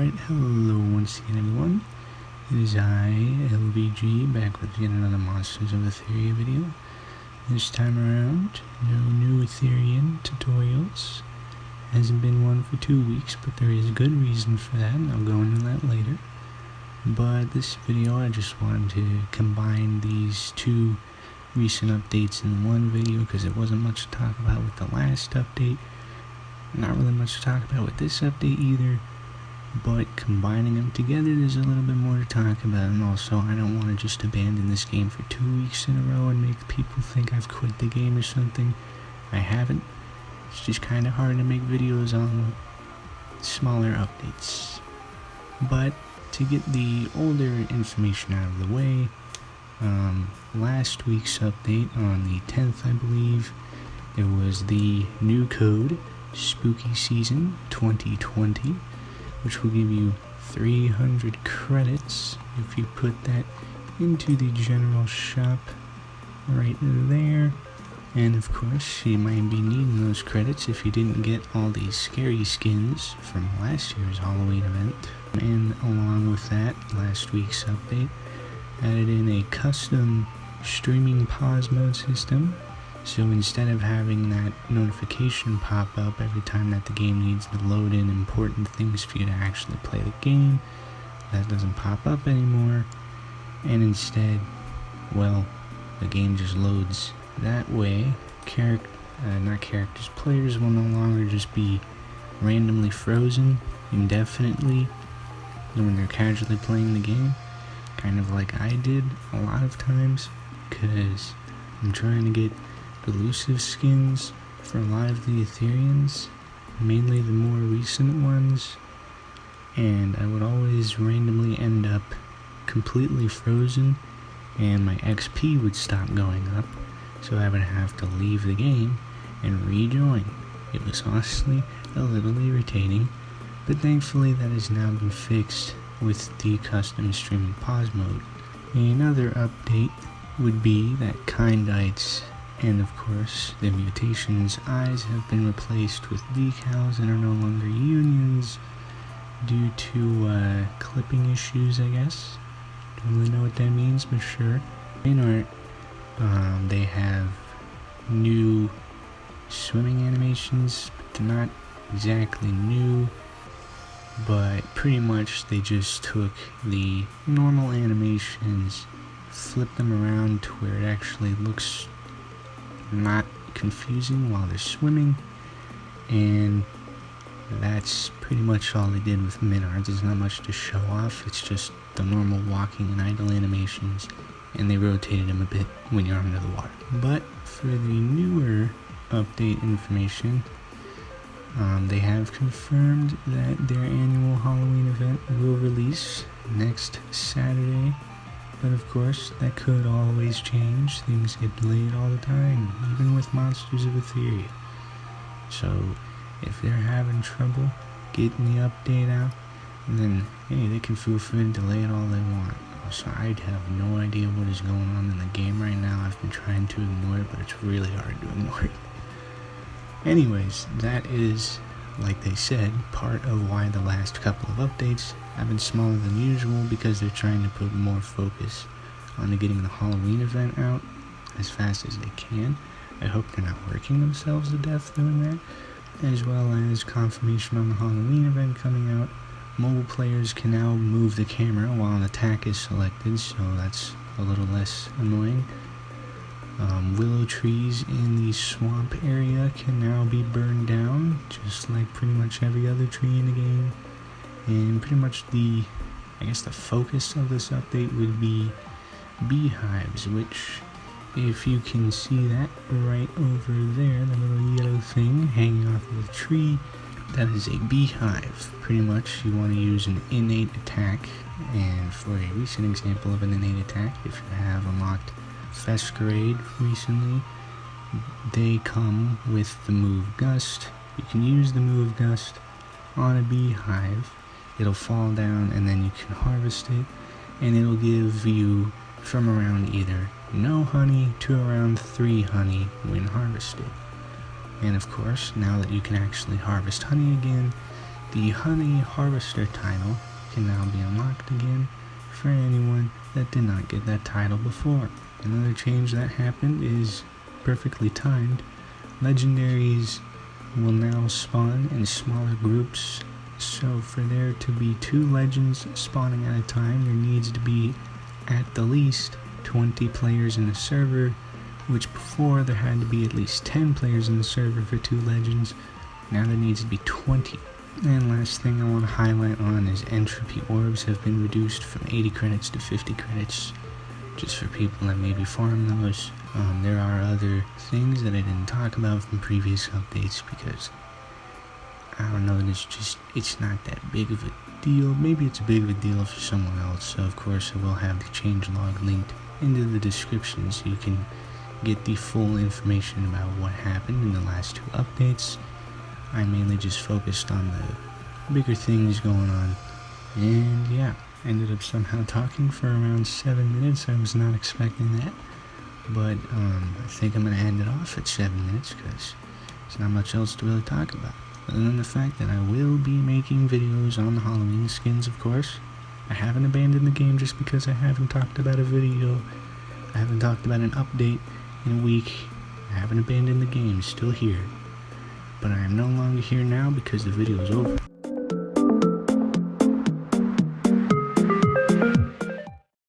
Alright, hello once again everyone. It is I, ILVG, back with yet another Monsters of Etheria video. This time around, no new Etherian tutorials. Hasn't been one for 2 weeks, but there is a good reason for that, and I'll go into that later. But this video, I just wanted to combine these two recent updates in one video, because there wasn't much to talk about with the last update. Not really much to talk about with this update either, but combining them together there's a little bit more to talk about. And also, I don't want to just abandon this game for 2 weeks in a row and make people think I've quit the game or something. I haven't. It's just kind of hard to make videos on smaller updates. But to get the older information out of the way, last week's update on the 10th, I believe, there was the new code, Spooky Season 2020, which will give you 300 credits if you put that into the general shop right there. And of course, you might be needing those credits if you didn't get all these scary skins from last year's Halloween event. And along with that, last week's update added in a custom streaming pause mode system. So instead of having that notification pop up every time that the game needs to load in important things for you to actually play the game, that doesn't pop up anymore. And instead, well, the game just loads that way. Players will no longer just be randomly frozen indefinitely when they're casually playing the game, kind of like I did a lot of times, because I'm trying to get elusive skins for a lot of the Etherians, mainly the more recent ones, and I would always randomly end up completely frozen and my XP would stop going up, so I would have to leave the game and rejoin. It was honestly a little irritating, but thankfully that has now been fixed with the custom streaming pause mode. Another update would be that Kindeyet's and of course the mutation's eyes have been replaced with decals and are no longer unions due to clipping issues, I guess. Don't really know what that means, but sure. Minnart, they have new swimming animations, but they're not exactly new, but pretty much they just took the normal animations, flipped them around to where it actually looks not confusing while they're swimming, and that's pretty much all they did with Minnart. There's not much to show off, it's just the normal walking and idle animations, and they rotated them a bit when you're under the water. But for the newer update information, they have confirmed that their annual Halloween event will release next Saturday. But of course, that could always change. Things get delayed all the time, even with Monsters of Etheria. So, if they're having trouble getting the update out, then, hey, they can feel free to delay it all they want. So I have no idea what is going on in the game right now. I've been trying to ignore it, but it's really hard to ignore it. Anyways, that is, like they said, part of why the last couple of updates have been smaller than usual, because they're trying to put more focus on getting the Halloween event out as fast as they can. I hope they're not working themselves to death doing that. As well as confirmation on the Halloween event coming out. Mobile players can now move the camera while an attack is selected, so that's a little less annoying. Willow trees in the swamp area can now be burned down, just like pretty much every other tree in the game. And pretty much the focus of this update would be Beehives, which, if you can see that right over there, the little yellow thing hanging off of the tree, that is a beehive. Pretty much you want to use an innate attack, and for a recent example of an innate attack, if you have unlocked Fescarade recently, they come with the move Gust. You can use the move Gust on a beehive. It'll fall down and then you can harvest it, and it'll give you from around either no honey to around 3 honey when harvested. And of course, now that you can actually harvest honey again, The Honey Harvester title can now be unlocked again for anyone that did not get that title before. Another change that happened is perfectly timed. Legendaries will now spawn in smaller groups, so for there to be 2 legends spawning at a time, there needs to be at the least 20 players in the server, which before there had to be at least 10 players in the server for 2 legends. Now there needs to be 20. And last thing I want to highlight on is entropy orbs have been reduced from 80 credits to 50 credits, just for people that maybe farm those. There are other things that I didn't talk about from previous updates because I don't know, it's not that big of a deal. Maybe it's a big of a deal for someone else, so of course I will have the changelog linked into the description so you can get the full information about what happened in the last 2 updates. I mainly just focused on the bigger things going on, and yeah, ended up somehow talking for around 7 minutes. I was not expecting that, but I think I'm going to end it off at 7 minutes because there's not much else to really talk about, other than the fact that I will be making videos on the Halloween skins, of course. I haven't abandoned the game just because I haven't talked about a video. I haven't talked about an update in a week. I haven't abandoned the game, still here. But I am no longer here now because the video is over.